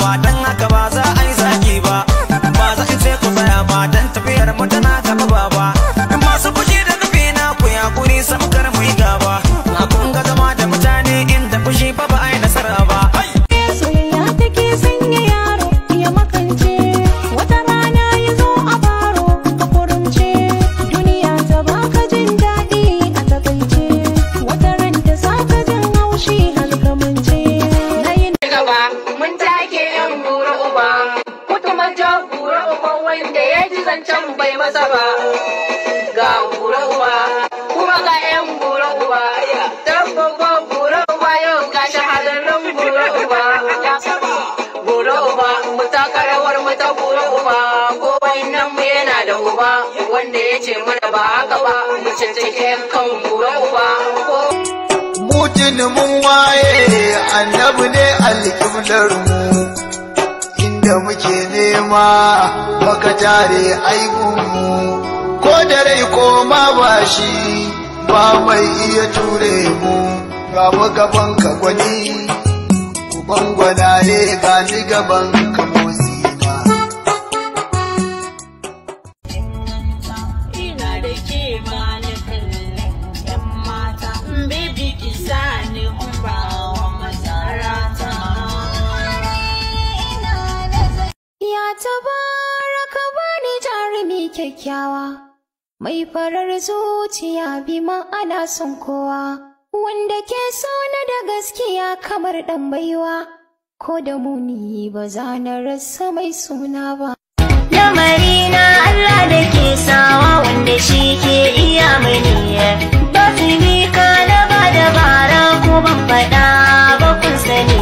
ba, dan haka ba za a yi zagi ba. Ba za in ce ku tsaya ba, dan tafiyar mu tana gaba baba. Masu fushi da nufi na ku ya kuri samkar mu yi gaba. Na kun ga zama da mutane inda fushi fa ba a yi nasara ba. Soyayya take sanya yaro ya makance, wata rana ya zo a baro ka kurumce. Duniya ta baka jin daɗi a takaice, wata ran ta saka jin haushi har ka mance. Na yi gaba mun take yan bura uba, kuma ja bura uba wanda ya ji zancen bai masa ba. Ga bura uba kuma ga yan bura uba, tabbaba bura uba yau ga shahararren bura uba. Bura uba mu taka rawar mu ta bura uba, ko nan mu yana da uba wanda ya ce mana ba haka ba, mu cancake kan bura uba. Mutin mun waye annabi ne alƙiblar mu, inda muke nema baka tare aibun mu, ko da rai ko ma ba shi ba mai iya ture mu. Ga mu gaban ka gwani uban gwanaye, ga ni gaban ka motsi na. Ina da ke ba ni kallon yan mata, baby ki sa ni umbawa masarata. ya tabaraka bani jarumi kyakkyawa, mai farar zuciya bi ma'ana son kowa, wanda ke so na da gaskiya kamar ɗan baiwa, ko da muni ba za na rasa mai suna ba. Lamari na Allah da ke sawa wanda shi ke iya mani, ba ka na ba dabara ko ban faɗa ba kun sani.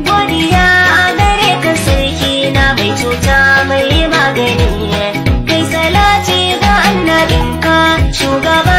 Godiya a gare ka sarki na mai cuta mai magani, kai salati ga annabinka shugaba